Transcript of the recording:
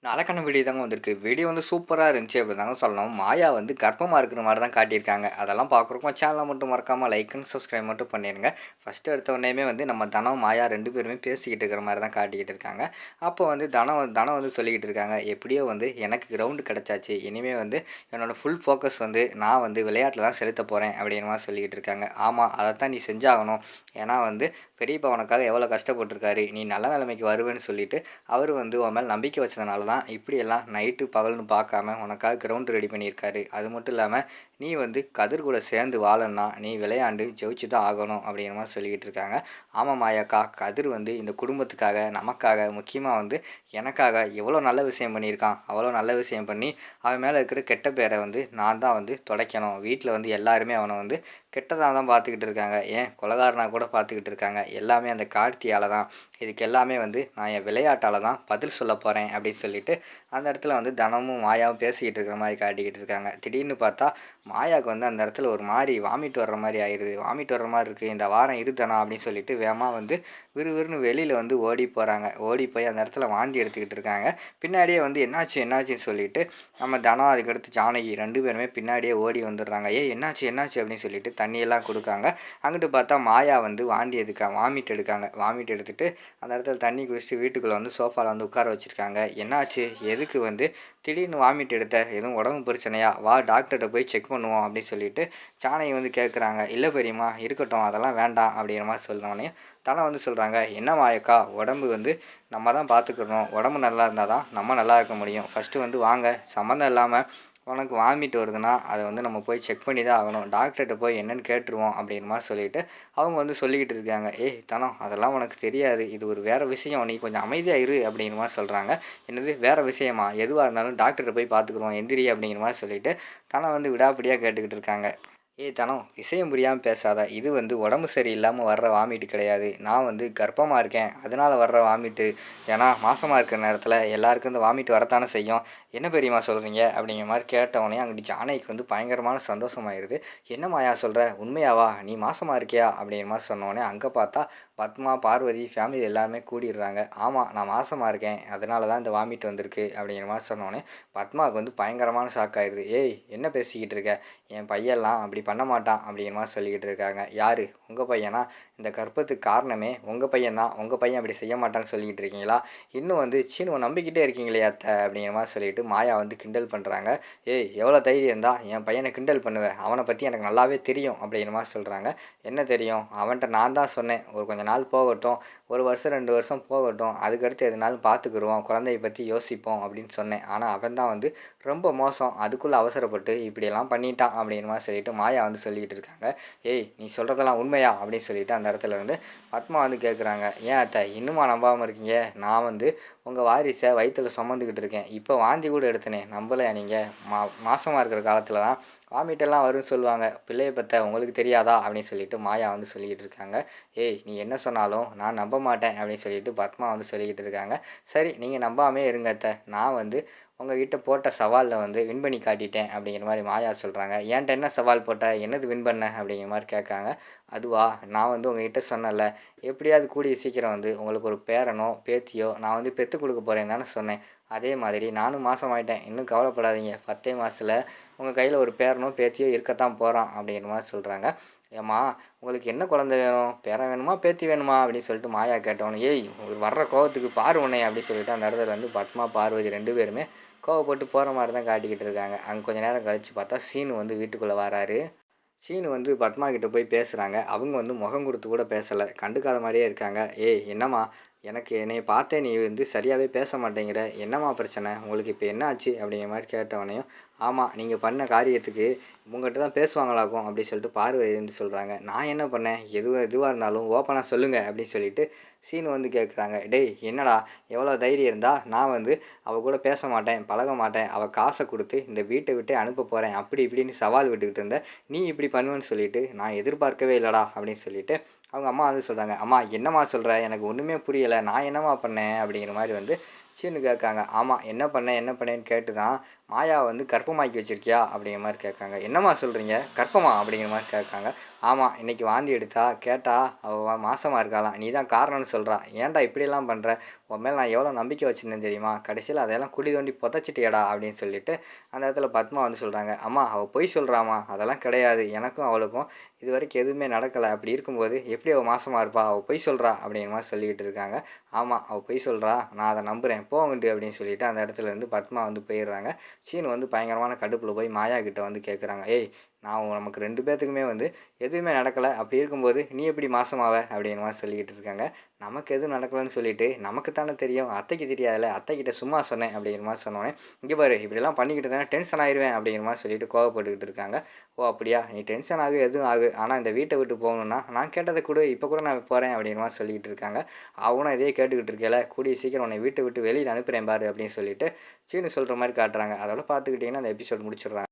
அழகான வீடியோ தாங்க வந்திருக்கு. வீடியோ வந்து சூப்பரா இருந்துச்சு அப்படின்னு தாங்க சொல்லணும். மாயா வந்து கர்ப்பமா இருக்கிற மாரி தான் காட்டியிருக்காங்க. அதெல்லாம் பார்க்குறப்போ சேனல மட்டும் மறக்காம லைக் அண்ட் சப்ஸ்கிரைப் மட்டும் பண்ணிருங்க. ஃபர்ஸ்ட்டு எடுத்த உடனேயுமே வந்து நம்ம தனம், மாயா 2 பேருமே பேசிக்கிட்டு இருக்கிற மாரி தான் காட்டிக்கிட்டு இருக்காங்க. அப்போ வந்து தனம் வந்து சொல்லிக்கிட்டு இருக்காங்க, "எப்படியோ வந்து எனக்கு கிரவுண்ட் கிடைச்சாச்சு. இனிமே வந்து என்னோட ஃபுல் ஃபோக்கஸ் வந்து நான் வந்து விளையாட்டில தான் செலுத்தப் போறேன்." அப்படிங்கிற மாரி சொல்லிக்கிட்டு இருக்காங்க. "ஆமா, அதத்தான் நீ செஞ்சாகணும். ஏன்னா வந்து பெரியப்பா உனக்காக எவ்வளோ கஷ்டப்பட்டுருக்காரு. நீ நல்ல நிலைமைக்கு வருவேன்னு சொல்லிட்டு அவரு வந்து உன் மேல நம்பிக்கை வச்சதுனால தான் இப்படியெல்லாம் நைட்டு பகல்னு பார்க்காம உனக்காக கிரவுண்ட் ரெடி பண்ணியிருக்காரு. அது மட்டும் இல்லாம நீ வந்து கதிர் கூட சேர்ந்து வாழணும்னா நீ விளையாண்டு ஜெயிச்சு தான் ஆகணும்." அப்படிங்கிற மாரி சொல்லிக்கிட்டு இருக்காங்க. ஆமா மாயாக்கா, கதிர் வந்து இந்த குடும்பத்துக்காக, நமக்காக, முக்கியமா வந்து எனக்காக எவ்வளோ நல்ல விஷயம் பண்ணியிருக்கான். அவ்வளோ நல்ல விஷயம் பண்ணி அவன் மேல இருக்கிற கெட்ட பேர வந்து நான் தான் வந்து துடைக்கணும். வீட்ல வந்து எல்லாருமே அவன வந்து கெட்டதா தான் பார்த்துக்கிட்டு இருக்காங்க. ஏன் கொலைகாரனா கூட பார்த்துக்கிட்டு இருக்காங்க. எல்லாமே அந்த கார்த்தியால தான். இதுக்கு எல்லாமே வந்து நான் என் விளையாட்டால தான் பதில் சொல்ல போறேன் அப்படின்னு சொல்லிட்டு, அந்த இடத்துல வந்து தனமும் மாயாவும் பேசிக்கிட்டு இருக்கிற மாரி காட்டிக்கிட்டு இருக்காங்க. திடீர்னு பார்த்தா, மாயாவுக்கு வந்து அந்த இடத்துல ஒரு மாரி வாமிட் வர்ற மாரி ஆயிடுது. வாமிட் வர்ற மாரி இருக்கு. இந்த வாரம் இரு தனா அப்படின்னு சொல்லிட்டு வேகமா வந்து விறுவிறுன்னு வெளியில வந்து ஓடி போறாங்க. ஓடி போய் அந்த இடத்துல வாந்தி எடுத்துக்கிட்டு இருக்காங்க. பின்னாடியே வந்து என்னாச்சு என்னாச்சுன்னு சொல்லிட்டு நம்ம தனம் அதுக்கடுத்து ஜானகி 2 பேருமே பின்னாடியே ஓடி வந்துடுறாங்க. "ஏய் என்னாச்சு என்னாச்சு?" அப்படின்னு சொல்லிட்டு தண்ணியெல்லாம் குடுக்காங்க. அங்கிட்டு பார்த்தா மாயா வந்து வாமிட் எடுக்காங்க. வாமிட் எடுத்துட்டு அந்த இடத்துல தண்ணி குடிச்சிட்டு வீட்டுக்குள்ளே வந்து சோஃபாவில் வந்து உட்கார வச்சுருக்காங்க. "என்னாச்சு? எதுக்கு வந்து திடீர்னு வாமிட் எடுத்த? எதுவும் உடம்பு பிரச்சனையா? வா டாக்டர்கிட்ட போய் செக் பண்ணுவோம்." அப்படின்னு சொல்லிட்டு ஜானகி வந்து கேட்குறாங்க. "இல்லை பெரியம்மா, இருக்கட்டும், அதெல்லாம் வேண்டாம்." அப்படிங்கிற மாதிரி சொன்னோடனே தனம் வந்து சொல்கிறாங்க, "என்ன மாயக்கா, உடம்பு வந்து நம்ம தான் பார்த்துக்கணும். உடம்பு நல்லா இருந்தால் தான் நம்ம நல்லா இருக்க முடியும். ஃபஸ்ட்டு வந்து வாங்க, சம்மந்தம் இல்லாமல் உனக்கு வாமிட் வருதுன்னா அதை வந்து நம்ம போய் செக் பண்ணி தான் ஆகணும். டாக்டர்கிட்ட போய் என்னன்னு கேட்டுருவோம்." அப்படிங்கிற மாதிரி சொல்லிட்டு அவங்க வந்து சொல்லிக்கிட்டு இருக்காங்க. "ஏய் தனம், அதெல்லாம் உனக்கு தெரியாது. இது ஒரு வேறு விஷயம். நீ கொஞ்சம் அமைதியா இரு." அப்படிங்கிற மாரி சொல்றாங்க. "என்னது வேற விஷயமா? எதுவா இருந்தாலும் டாக்டர்ட்ட போய் பார்த்துக்குருவோம். எந்திரி." அப்படிங்கிற மாரி சொல்லிட்டு தனம் வந்து விடாப்பிடியா கேட்டுக்கிட்டு இருக்காங்க. "ஏய் தனம், விஷயம் புரியாம பேசாத. இது வந்து உடம்பு சரியில்லாம வர்ற வாமிட் கிடையாது. நான் வந்து கர்ப்பமா இருக்கேன். அதனால வர்ற வாமிட்டு. ஏன்னா மாசமா இருக்கிற நேரத்தில எல்லாருக்கும் இந்த வாமிட் வரத்தானே செய்யும். என்ன பெரியம்மா சொல்றீங்க?" அப்படிங்கிற மாரி கேட்டவுடனே அங்கிட்டு ஜானகிக்கு வந்து பயங்கரமான சந்தோஷமாயிருது. "என்ன மாயா சொல்ற? உண்மையாவா? நீ மாசமா இருக்கியா?" அப்படிங்கிற மாரி சொன்னோனே, அங்க பார்த்தா பத்மா, பார்வதி ஃபேமிலி எல்லாருமே கூடிடுறாங்க. "ஆமா, நான் மாசமா இருக்கேன். அதனால தான் இந்த வாமிட் வந்திருக்கு." அப்படிங்கிற மாரி சொன்னோனே, பத்மாவுக்கு வந்து பயங்கரமான ஷாக் ஆயிருது. "ஏய் என்ன பேசிக்கிட்டு இருக்க? என் பையன்லாம் அப்படி பண்ண மாட்டான்." அப்படிங்கிற மாதிரி சொல்லிக்கிட்டு இருக்காங்க. "யாரு? உங்கள் பையனா? இந்த கர்ப்பத்துக்கு காரணமே உங்கள் பையன் தான். உங்கள் பையன் அப்படி செய்ய மாட்டான்னு சொல்லிக்கிட்டு இருக்கீங்களா? இன்னும் வந்து சீனுவை நம்பிக்கிட்டே இருக்கீங்களே அத்தை." அப்படிங்கிற மாதிரி சொல்லிட்டு மாயா வந்து கிண்டல் பண்ணுறாங்க. "ஏய் எவ்வளோ தைரியம் இருந்தா என் பையனை கிண்டல் பண்ணுவேன்? அவனை பற்றி எனக்கு நல்லாவே தெரியும்." அப்படிங்கிற மாதிரி சொல்கிறாங்க. "என்ன தெரியும்? அவன்கிட்ட நான் தான் சொன்னேன், ஒரு கொஞ்ச நாள் போகட்டும், 1 வருஷம் 2 வருஷம் போகட்டும், அதுக்கடுத்து எதுனாலும் பார்த்துக்குருவோம், குழந்தைய பற்றி யோசிப்போம் அப்படின்னு சொன்னேன். ஆனால் அவன் தான் வந்து ரொம்ப மோசம். அதுக்குள்ளே அவசரப்பட்டு இப்படியெல்லாம் பண்ணிட்டான்." அப்படிங்கிற மாதிரி சொல்லிட்டு மாயா வந்து சொல்லிக்கிட்டு இருக்காங்க. "ஏய் நீ சொல்கிறதெல்லாம் உண்மையா?" அப்படின்னு சொல்லிட்டு அந்த இடத்துல இருந்து பத்மா வந்து கேட்குறாங்க. "ஏன் அத்தை இன்னுமா நம்பாமல் இருக்கீங்க? நான் வந்து உங்கள் வாரிசை வயித்துல சுமந்துக்கிட்டு இருக்கேன். இப்போ வாந்தி கூட எடுத்தனே, நம்பலையா நீங்கள்? மாசமாக இருக்கிற காலத்தில் தான் வாமிட்டெல்லாம் வரும்னு சொல்லுவாங்க. பிள்ளைய பெத்த உங்களுக்கு தெரியாதா?" அப்படின்னு சொல்லிட்டு மாயா வந்து சொல்லிக்கிட்டு இருக்காங்க. "ஏய் நீ என்ன சொன்னாலும் நான் நம்ப மாட்டேன்." அப்படின்னு சொல்லிட்டு பத்மா வந்து சொல்லிக்கிட்டு இருக்காங்க. "சரி, நீங்கள் நம்பாமே இருங்க அத்தை. நான் வந்து உங்ககிட்ட போட்ட சவாலில் வந்து வின் பண்ணி காட்டிட்டேன்." அப்படிங்கிற மாதிரி மாயா சொல்கிறாங்க. "ஏன்ட்ட என்ன சவால் போட்ட? என்னது வின் பண்ண?" அப்படிங்கிற மாதிரி கேட்காங்க. "அதுவா, நான் வந்து உங்ககிட்ட சொன்னேன்ல, எப்படியாவது கூடிய சீக்கிரம் வந்து உங்களுக்கு ஒரு பேரனோ பேத்தியோ நான் வந்து பெற்றுக் கொடுக்க போகிறேன்னு தானே சொன்னேன். அதே மாதிரி நானும் மாசமாயிட்டேன். இன்னும் கவலைப்படாதீங்க. 10 மாசத்துல உங்கள் கையில் ஒரு பேரனோ பேத்தியோ இருக்கத்தான் போகிறான்." அப்படிங்கிற மாதிரி சொல்கிறாங்க. "ஏம்மா, உங்களுக்கு என்ன குழந்தை வேணும்? பேரன் வேணுமா பேத்தி வேணுமா?" அப்படின்னு சொல்லிட்டு மாயா கேட்டோன்னே, "ஏய் ஒரு வர்ற கோவத்துக்கு பாரு உன்னைய." அப்படின்னு சொல்லிட்டு அந்த இடத்துல வந்து பத்மா, பார்வதி 2 பேருமே கோவப்பட்டு போகிற மாதிரி தான் காட்டிக்கிட்டு இருக்காங்க. அங்கே கொஞ்ச நேரம் கழித்து பார்த்தா சீனு வந்து வீட்டுக்குள்ளே வராரு. சீனு வந்து பத்மா கிட்ட போய் பேசுகிறாங்க. அவங்க வந்து முகம் கொடுத்து கூட பேசலை, கண்டுக்காத மாதிரியே இருக்காங்க. "ஏய் என்னம்மா, எனக்கு என்னைய பார்த்தே நீ வந்து சரியாகவே பேச மாட்டேங்கிற. என்னம்மா பிரச்சனை? உங்களுக்கு இப்போ என்ன ஆச்சு?" அப்படிங்கிற மாதிரி கேட்டவனையும், "ஆமாம், நீங்கள் பண்ண காரியத்துக்கு உங்கள்கிட்ட தான் பேசுவாங்களாக்கும்." அப்படி சொல்லிட்டு பார்வதி வந்து சொல்கிறாங்க. "நான் என்ன பண்ணேன்? எதுவாக இருந்தாலும் ஓப்பனாக சொல்லுங்கள்." அப்படின்னு சொல்லிட்டு சீனு வந்து கேட்குறாங்க. "டேய் என்னடா, எவ்வளோ தைரியம் இருந்தால் நான் வந்து அவள் கூட பேச மாட்டேன், பழக மாட்டேன், அவள் காசை கொடுத்து இந்த வீட்டை விட்டே அனுப்ப போகிறேன் அப்படி இப்படின்னு சவால் விட்டுக்கிட்டு இருந்த, நீ இப்படி பண்ணுவேன்னு சொல்லிட்டு நான் எதிர்பார்க்கவே இல்லைடா." அப்படின்னு சொல்லிட்டு அவங்க அம்மா வந்து சொல்கிறாங்க. "அம்மா என்னம்மா சொல்கிற? எனக்கு ஒன்றுமே புரியலை. நான் என்னம்மா பண்ணேன்?" அப்படிங்கிற மாதிரி வந்து சீனு கேட்காங்க. "ஆமாம், என்ன பண்ணேன் என்ன பண்ணேன்னு கேட்டு தான் மாயாவை வந்து கர்ப்பமாக்கி வச்சிருக்கியா?" அப்படிங்கிற மாதிரி கேட்காங்க. "என்னம்மா சொல்கிறீங்க? கர்ப்பமா?" அப்படிங்கிற மாதிரி கேட்காங்க. "ஆமாம், இன்னைக்கு வாந்தி எடுத்தா, கேட்டால் அவள் மாசமாக இருக்காளாம். நீ தான் காரணம்னு சொல்கிறா. ஏன்டா இப்படியெல்லாம் பண்ணுற? உன் மேல நான் எவ்வளோ நம்பிக்கை வச்சிருந்தேன் தெரியுமா? கடைசியில அதையெல்லாம் குழி தோண்டி புதைச்சிட்டியேடா அப்படின்னு சொல்லிட்டு அந்த இடத்துல பத்மா வந்து சொல்கிறாங்க. அம்மா அவள் பொய் சொல்கிறாம்மா, அதெல்லாம் கிடையாது. எனக்கும் அவளுக்கும் இதுவரைக்கும் எதுவுமே நடக்கலை. அப்படி இருக்கும்போது எப்படி அவள் மாசமாக இருப்பா? அவள் பொய் சொல்கிறா அப்படிங்கிற மாதிரி சொல்லிக்கிட்டு இருக்காங்க. ஆமாம் அவள் பொய் சொல்கிறா, நான் அதை நம்புகிறேன் போங்கட்டு அப்படின்னு சொல்லிட்டு அந்த இடத்துல இருந்து பத்மா வந்து போயிடுறாங்க. சீனு வந்து பயங்கரமான கடுப்பில் போய் மாயா கிட்ட வந்து கேட்குறாங்க. ஏய் நமக்கு 2 பேத்துக்குமே வந்து எதுவுமே நடக்கலை. அப்படி இருக்கும்போது நீ எப்படி மாசமாவ? அப்படிங்கிற மாதிரி சொல்லிக்கிட்டு இருக்காங்க. நமக்கு எதுவும் நடக்கலைன்னு சொல்லிட்டு நமக்கு தானே தெரியும், அத்தைக்கு தெரியாதுல்ல, அத்தைக்கிட்ட சும்மா சொன்னேன் அப்படிங்கிற மாதிரி சொன்னோன்னே, இங்கே பாரு இப்படிலாம் பண்ணிக்கிட்டு தானே டென்ஷன் ஆயிடுவேன் அப்படிங்கிற மாதிரி சொல்லிட்டு கோவப்பட்டுக்கிட்டு இருக்காங்க. ஓ அப்படியா, நீ டென்ஷன் ஆகு எதுவும் ஆகு, ஆனால் இந்த வீட்டை விட்டு போகணுன்னா நான் கேட்டதை கொடு, இப்போ கூட நான் போகிறேன் அப்படிங்கிற மாதிரி சொல்லிக்கிட்டு இருக்காங்க. அவனும் இதே கேட்டுக்கிட்டு இருக்கல, கூடிய சீக்கிரம் உன்னை வீட்டை விட்டு வெளியில் அனுப்புகிறேன் பாரு அப்படின்னு சொல்லிட்டு சீனு சொல்கிற மாதிரி காட்டுறாங்க. அதோட பார்த்துக்கிட்டிங்கன்னா அந்த எபிசோட் முடிச்சிடுறாங்க.